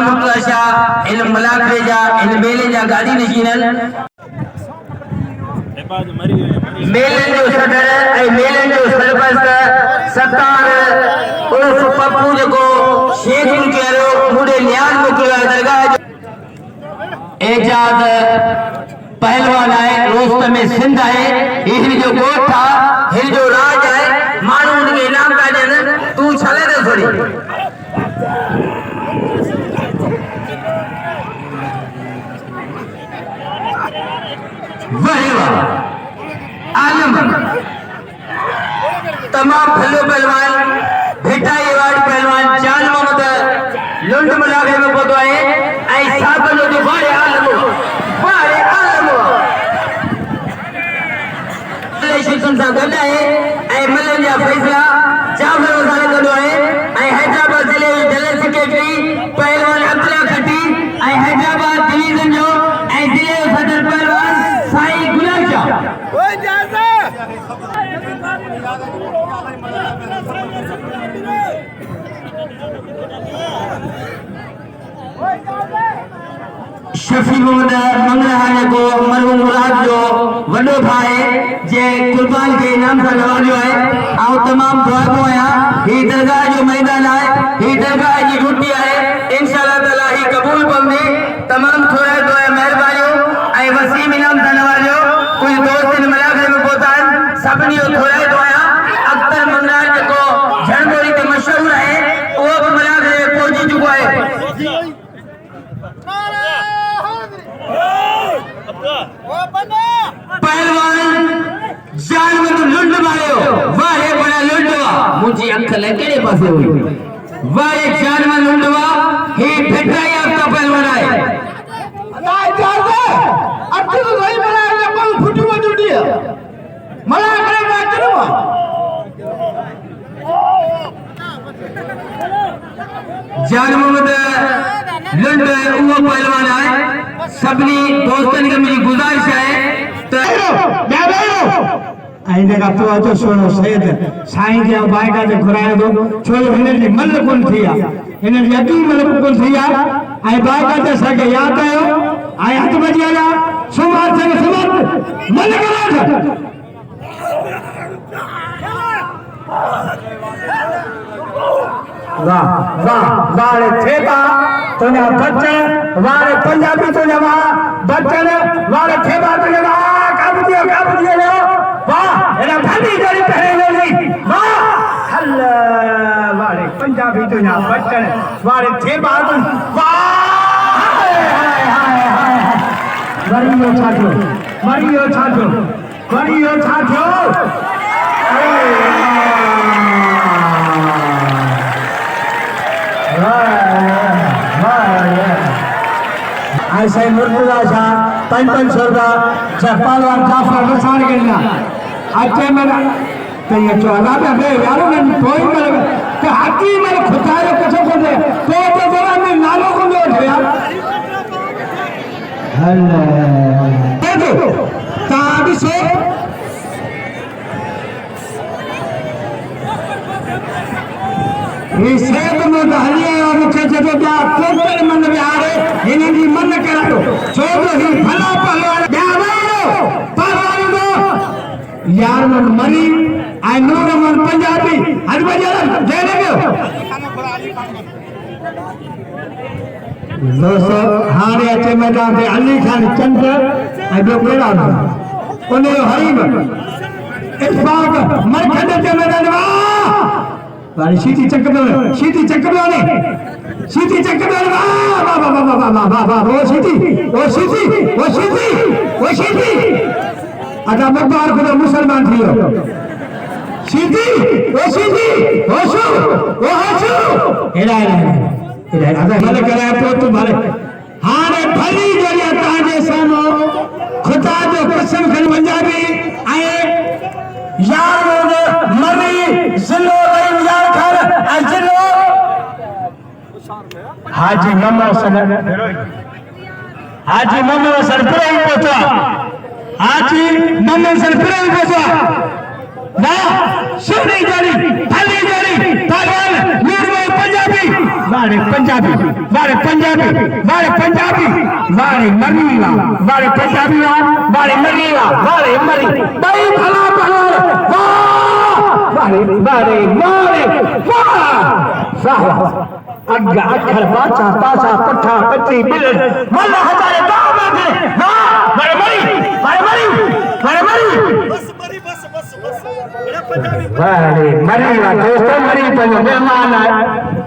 मुर्तजा शाह इन मलाकरे जा इन मेले जा गाड़ी नशीनल मेलन जो सदर ऐं मेलन जो सरपरस्त सत्तार उर्फ पप्पू जेको शेख मुकियो मुडे न्याज मुकियो दरगाह जो एजाज पहलवान है रोस्त में सिंध है हिन जो गोठ है हिन जो राज है मानू उनके इनाम का जन तू छले दे थोड़ी वाह वाह आलम तमाम भलो पहलवान भेटाई अवार्ड पहलवान जान मोहम्मद लुंड मुलागे में पहुंचो है ऐ साहब जो दिखाए आलम लेशन सा गड है ऐ मलन जा फैसला जाफर वसाले गड है ऐ हैदराबाद जिले जनरल सेक्रेटरी पहलवान अब्दुल्ला खट्टी ऐ हैदराबाद डिवीजन जो ऐ जिले सदर पहलवान साई गुलाम शाह ओए जाजा शफी मोहम्मद मंगलहाने को मरहूम मुराद जो वडो भाई जे कुर्बान के इनाम से नवाजो है आओ तमाम दुआ आया ही दरगाह जो मैदान है ही दरगाह की ड्यूटी है इंशाअल्लाह ताला ही कबूल बंदे तमाम थोड़ा दुआ मेहरबानी ऐ वसीम इनाम से नवाजो कुछ दोस्त इन मलाके में पहुंचान सबनी थोड़ा दुआ अख्तर मंगलार को झंडोरी के मशहूर है वो मलाके में पहुंच चुका है पहलवान जानवर लुंड मारियो वाहे बड़ा लुंडवा मुझे अख लगे पासे हुई वाहे जानवर लुंडवा हे भेटाई आपका पहलवान है अदाय जावे अट्ठू वही बना ले कोई फुटू में जुटिया मला करे बातरवा जान मोहम्मद लुंड वो पहलवान है सबनी दोस्तन के मेरी गुजारिश है तो आइंदे का तो अचो सोनो सेद साईं के बाइका ते घुराए दो छो हिन जी मन कोन थिया हिन जी अदी मन कोन थिया आई बाइका ते सके याद आयो आई हथ बजिया सुमार से सुमार मन करा वाह वाह वाले ठेका तुझा बच्चन वाले पंजाबी तुझा बच्चन वाले ठेका तुझा काबू दियो वाह एना भाभी जोड़ी पहने नहीं वाह हल्ला वाले पंजाबी तुझा बच्चन वाले ठेका वाह हाय हाय हाय मरियो छाजो ऐसे मुर्तजा शाह 500 रुपया पहलवान जाफर वसाल गिरना अच्छे मेरा तो ये चौला पे बे यार मैं कोई मेरे तो हाथी मेरे खुदारे कुछ को दे तो जरा मैं नालों को दे यार हेलो देखो ताब से इसे तो मैं दहलिए और मुझे जब क्या कोकर मन बिहारे इन्हें भी मन करा दो छोड़ो ही भला पहलवान पहलवान दो यार मन मरी आई नूर मन पंजाबी हज बजा दे देंगे दोस्तों हारे अच्छे मैदान से अली खान चंद आई दो केड़ा उन्हें हरीब इस बार मरखंड के मैदान वाली सीधी चक्कर ने वाह वाह वाह वाह वाह वाह वाह वो सीधी अदा मकबार को मुसलमान थी सीधी होशु एड़ा अदा भले करे तो तुम्हारे हारे भली जरिया ताजे सामो खुदा जो कसम खन पंजाबी आए यार मरी जिलो यार कर जिलो हाजी मोहम्मद सरपुरा पहुंचा हाजी मोहम्मद सरपुरा पहुंचा वाह सुनी जारी थाली जारी पहलवान नूर पंजाबी वारे पंजाबी वारे पंजाबी वारे पंजाबी वारे मरीला वारे पंजाबी वारे मरीला वारे मरी भाई भला भला वाह वारे वारे वारे वाह अग्गा अखर बाचा पासा पट्ठा कच्ची बिल मल्ला हजारे गांव में फिर वाह वारे मरी वारे मरी वारे मरी बस मरी बस बस बस मेरा पंजाबी वारे मरीला दोस्तों मरी पंजो मेहमान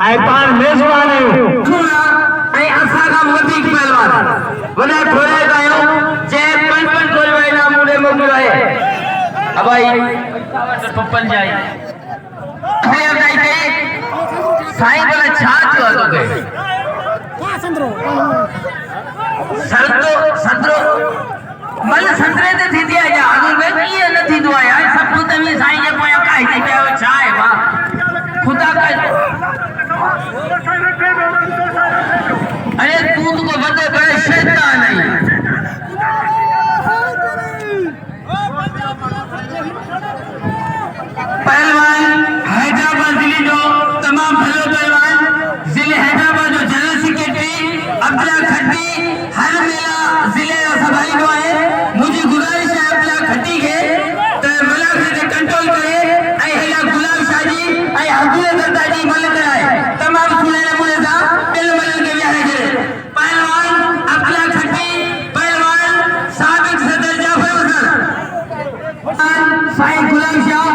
आए पान मेजबान ऐं असां खां वधीक पहलवान वॾा ठोरे कयो जंहिं पंज कोई इनाम मूंखे मोकिलियो आहे अबाई पप्पन जाई साईं भला छा थियो आहे तोखे संतरो मल संतरे ते थींदी आहे छा अॻु में कीअं न थींदो आहे यार सभु तव्हीं साईं जे पोयां काहिजी पिया आहियो छा आहे वाह ख़ुदा का अरे तू तो वॾो बड़े शैतान आहीं पहलवान हैदराबाद जिले जो तमाम भलो पहलवान जिले हैदराबाद जो जनरल सेक्रेटरी अब्दुल्ला खट्टी हर मेला जिले जो सभाई जो है मुझे गुजारिश है अब्दुल्ला खट्टी के तो मला के कंट्रोल करे ऐं हेला गुलाम शाह जी ऐं अब्दुल्ला दत्ता जी मल कराए तमाम सुने नमूने सां दिल मल के विहारे करे पहलवान अब्दुल्ला खट्टी पहलवान साबिक सदर जाफर हुसैन साईं गुलाम शाह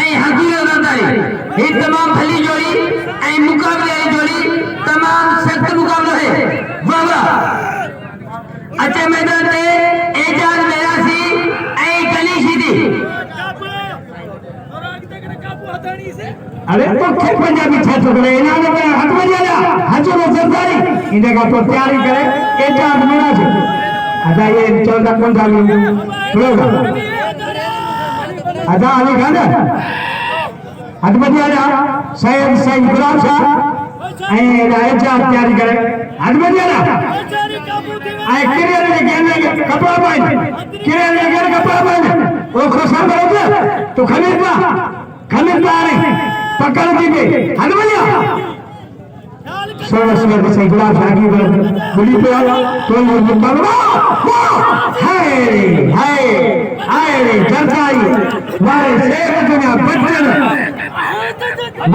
ऐं हज़ीर नंदाई ये तमाम भली जोड़ी ऐं मुकाबले वाली जोड़ी तमाम सख्त मुकाबलो है वाह अच्छे मैदान ते एजाज मेरासी ऐं गली सीधी अरे तो खे पंजाबी छा थो करे इना ने हट में जा हजो नो सरदारी इने का तो तैयारी करे एजाज मेरासी आजा ये 14 पंजाबी बरोबर आजा आने गाना हट में जा सैयद सैयद गुलाम शाह ऐं एजाज तैयारी करे हट में जा आई किरियर ने गेने कपड़ा पाइन किरियर ने गेने कपड़ा पाइन ओ खोसा बरोबर तो खमीर पा रहे पकड़ दीजिए हनुमलिया सोलह सोलह से गुलाब शाही बुली पे तो ये मुकाबला है हाय जरसाई मारे शेर दुनिया बच्चन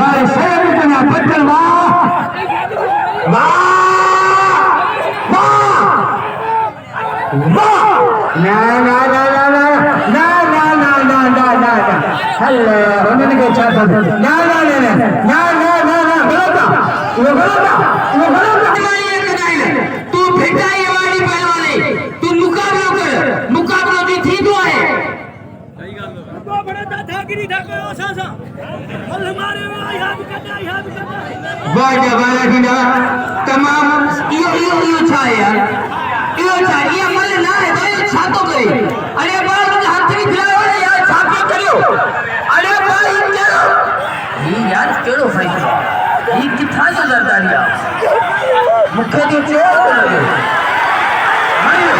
मारे शेर दुनिया बच्चन वाह ना ना ना ना ना ना ना ना ना ना ना हेलो उन्होंने क्या चाहता था ना ना ना ना ना ना ना ना गलत वो तुम्हारी कदाई तू भेटा ये वाली पहलवानी तू मुकाबला कर मुकाबला भी थी तो है तो बड़ा दादागिरी था कोई सासा और हमारे में यहाँ भी करना वाह वाह दिना तमाम यो छाए यार यो छाए ये मल ना है तो ये छातो करे अरे बाल मुझे हाथ नहीं खिलाओ यार छातो करियो अरे भाई चलो ये यार केड़ो फैसला ये किथा जो जरदारिया मुखे तो चोर करो मारियो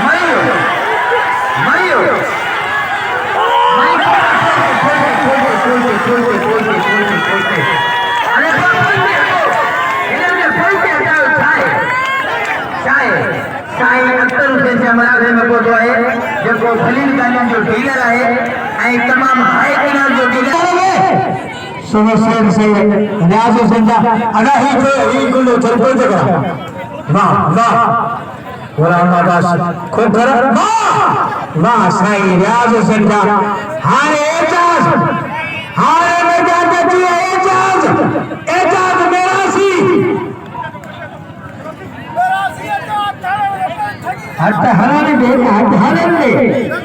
मारियो मारियो खोलते अरे साईं अख्तर हुसैन से हमारा घर में पहुंचो है जो खलील गांधी जो डीलर है ऐं तमाम हाई क्लास जो डीलर है सुनो सैयद सैयद रियाज हुसैन दा अदा ही गुलो चरपो जगह वाह वाह बोला मादास खूब कर वाह साईं रियाज हुसैन दा हारे में जाते जी एजाज मेरासी हट हराने दे हट हराने दे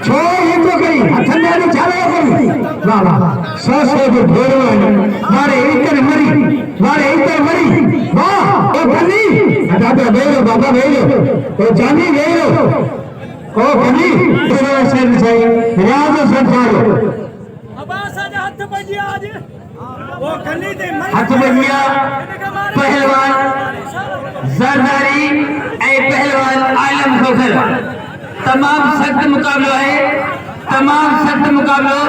छो ये तो करी हथ में आने चाले करी वाह वाह सौ जो भेड़ो मारे इतर मरी वाह ओ बनी दादा भेड़ो बाबा भेड़ो ओ जानी भेड़ो ओ बनी तेरे से सही रियाज संसारो अब्बास आजा हाथ बजिया आज वो गली दे हाथ बजिया पहलवान जरदारी ऐ पहलवान आलम खोखर तमाम सख्त मुकाबलो है तमाम सख्त मुकाबलो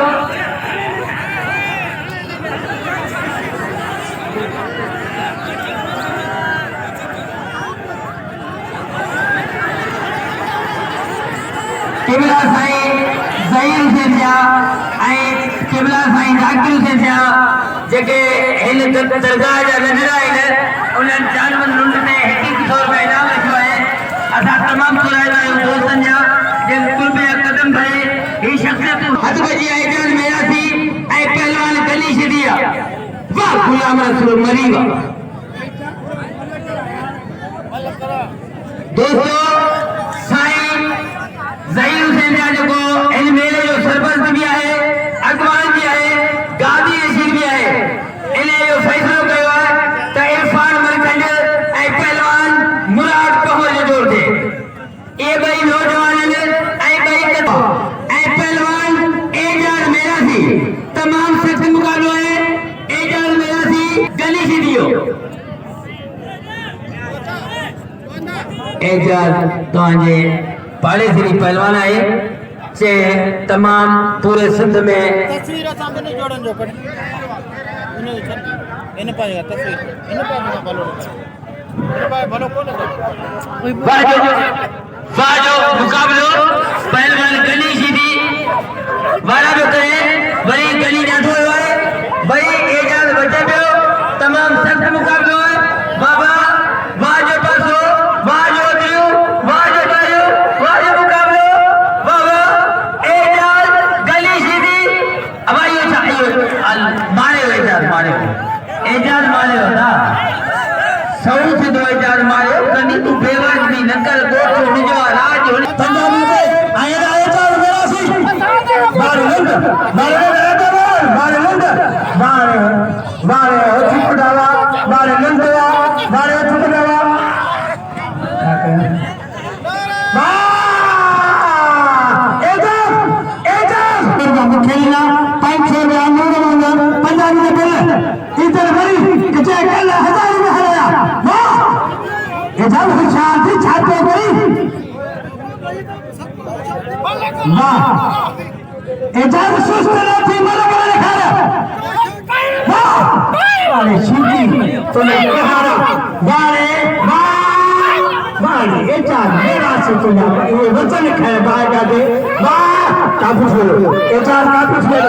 किबला साईं ज़हीर हुसैन जा ऐं किबला साईं ज़ाकिर हुसैन जा जेके हिन दरगाह जा नंढड़ा आहिनि उन्हनि जानवर लुंड ते 2100 रुपया इनाम रखियो आहे। असां तमामु सुराईंदा आहियूं दोस्तनि जा जिन कुर्ब जा कदम भरे ही शख़्सियत हथ बजी एजाज मेरासी ऐं पहलवान गली शदिया वाह गुलाम रसूल मरी वाह। दोस्तों साईं ज़हीर हुसैन जा जेको हिन मेले जो सरपंच बि आहे अॻवान बि आहे गादी रशीद बि आहे इन जो फ़ैसिलो कयो आहे त इरफान मरकंज ऐं पहलवान मुराद कंवर जो जोड़ थिए। ये ॿई नौजवान आहिनि ऐं ॿई ऐं पहलवान एजाज मेरासी तमामु सख़्त मुक़ाबिलो आहे। एजाज मेरासी गली शदियो एजाज तव्हांजे पाड़ेसरी पहलवान आहे जे तमाम पूरे सिंध में तस्वीर सां बि जोड़न जो कढ इन पाएगा तस्वीर इन पाएगा भलो कोन वाजो मुकाबलो पहलवान गली शदी वारा जो करे वरी गली ॾाढो हुयो आहे वरी एजाज बचे पियो तमाम सख़्त मुकाबलो आहे। बाबा वाजो पासो वाजो दियो वाजो दायो वाजो मुकाबलो बाबा एजाज गली शदी अब आइयो छा आइयो मारे एजाज होता सऊथ दो एजाज मारे कनी तू बेवाज भी न कर दो तो निजो राज पंजाबी पे आएगा एजाज मेरासी मारे लंड मारे होती पड़ावा मारे लंडवा मारे होती पड़ावा एजाज खेलना 500 रुपया नूर मंगा पंजाबी के पहले इधर भरी कि चाहे कल 1000 रुपया हराया वाह एजाज खुशाल थी छाते गई वाह एजाज सुस्त न थी मलक ने खाया वाह अरे शिवजी तूने कहारा वारे वाह एजाज मेरासी तुझा ये वचन खाए बागा दे वाह काबू हो एजाज काबू हो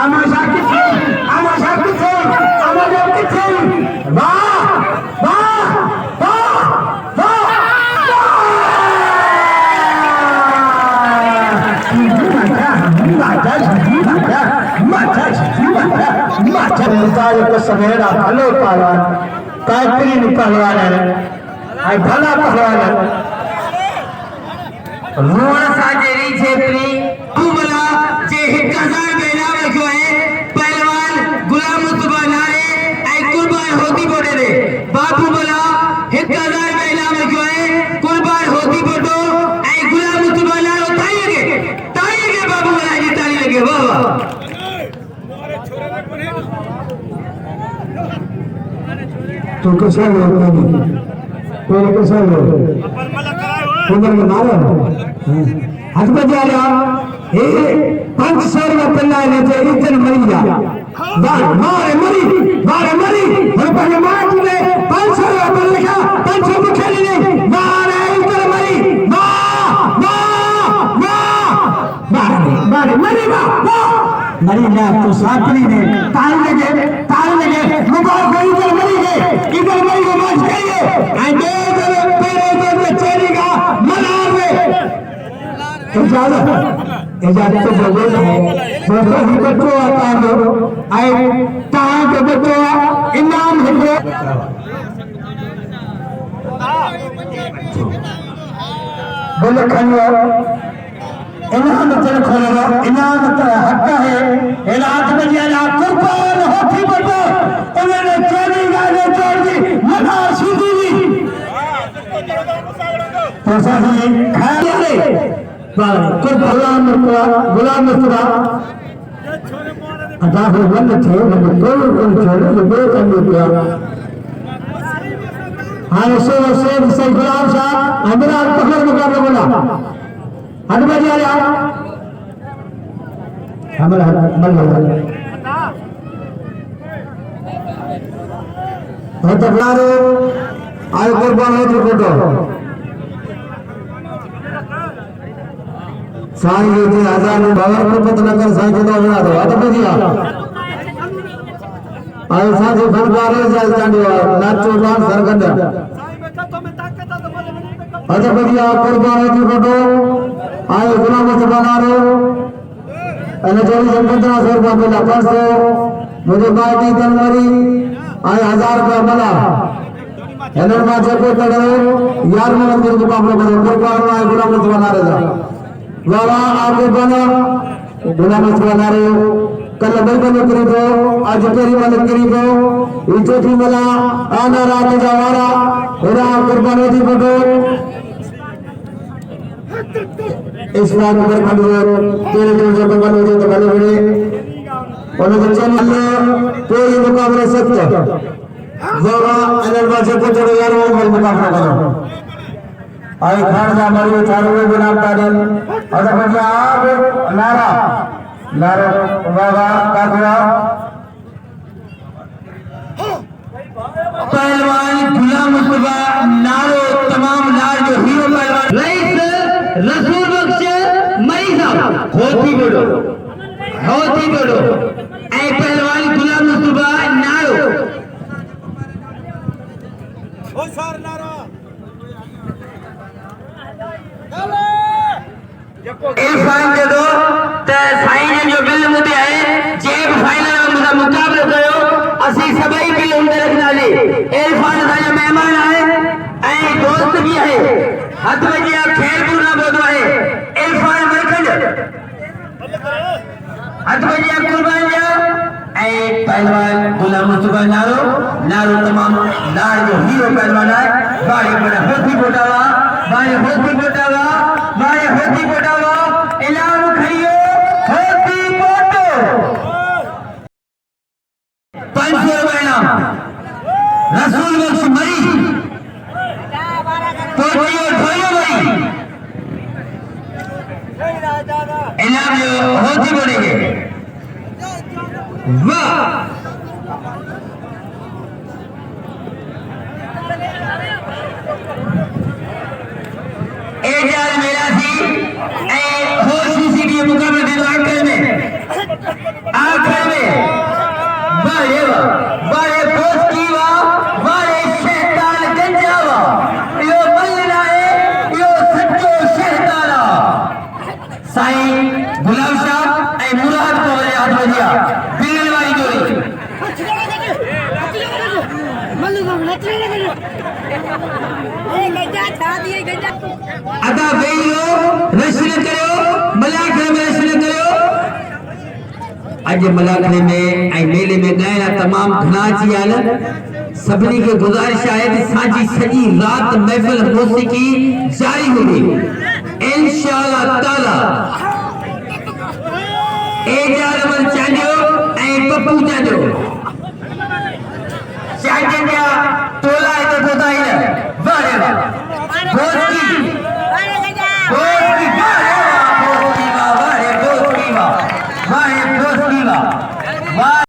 आमाशा किथे वाह वाह वाह वाह सवेरा भलो पहलवान बेहतरीन पहलवान है भला पहलवान है रोहन साजेरी छेत्री भला जे 1000 में इनाम रखियो है पहलवान गुलाम मुस्तफा नारे ऐं कुर्बान होती बोडे दे बाबू भला 1000 में इनाम रखियो है कुर्बान होती बोडो ऐं गुलाम मुस्तफा नारो ताई के बाबू भला जी ताली लगे वाह वाह। तो कैसा हो कोई कैसा हो उधर में मारो हाथ में जा रहा ए 500 रुपया पल्ला ने ते इतन मरी जा मारे मरी और पहले मार दे 500 रुपया पल्ला लिखा 500 में खेली नहीं मारे इतन मरी मारे मरी मरी ना तो साथी ने ताल लगे मुबारक कोई इधर मरी गए मौज करिए आई दे पेरे दे चेरी का मनार में एजाज तो जरूर है दोस्तों ही बच्चों आता है आई तां के बच्चों इनाम है बोले खनियो इनाम चल खोलो इनाम हक है इलाज में जिया कुर्बान होती बतो उन्होंने चोरी गाने छोड़ दी मना सीधी दी तो सही खाया रे गुलाम मुस्तफा अदा हो बंद थे तो छोड़े तो दो कर दिया हां से सही गुलाम शाह हमरा पकड़ मुकाबला बोला हट बजा जा हमरा मल हो तो लारो आय कुर्बान हो तो फोटो साईं जे हजार बावर को पता नगर साईं जो बना दो आता बजिया आए साजे फनकार जाल चांडिया नाचो डांस सरगंडा अच्छा बजिया कुर्बान जी फोटो आए गुलाम बना रहे અને 24,1500 रुपया मिला परसों मुझे पार्टी तनवरी आए 1000 रुपया मिला एनर में जेको तड़े यार में मंदिर को कामलो बने कुर्बान आए गुलाम बना रहे बाबा आगे बना गुलाम बना रहे कल बिल्कुल करीबो आज तेरी मदद करीबो ये चौथी मला आना रात जवारा होरा कुर्बान जी फोटो इस बात पर खड़े तेरे जो बंगल हो तो भले बड़े और तो चैनल कोई मुकाबला सत्य बाबा अनरवा से को चलो यार वो मुकाबला करो आई खान का मरियो चारों में बिना तारे और तो आप नारा नारा बाबा काकड़ा पहलवान गुलाम मुस्तफा नारो तमाम लाल जो हीरो पहलवान रईस रसूल बख्श मई साहब होती बोलो ए पहलवान गुलाम मुस्तफा नारो ओ सर नारा इरफान दे दो ते साईं ने जो बिल मुते है जे फाइनल में मुदा मुकाबला कयो असि सभई बिल उंदे रखना ले इरफान सा जो मेहमान आए ए दोस्त भी है हद में जी खेल पूरा बोदो है इरफान मरकज हद में जी कुर्बान जा ए पहलवान गुलाम मुस्तफा नारो नारो तमाम लाल जो हीरो पहलवान है बाई बड़ा होती बोटावा इनाम खइयो होती बोटो 500 रुपए इनाम रसूल बख्श मरी पोटियो धोयो मरी इनाम जो होती बोलेंगे वाह एजाज मेरा थी ए होश सीधी मुकाबला दे दो आखिर में बारे पोस्ट की बारे शैतान गंजावा यो मल्ला है यो सच्चो शैताना साईं गुलाम साहब ए मुराद को वाले हाथ बजिया बिगड़ वाली जोड़ी अदा वेलो रश्न करो मलाखरे में रश्न करो आज मलाखरे में आई मेले में गायना तमाम घना जी आल सबनी के गुजारिश है कि साजी सजी रात महफिल मौसीकी जारी होगी इंशाअल्लाह ताला एजाज मन चांडियो ए पप्पू चांडियो चांडिया तोला है तो बताई ना वाह वाह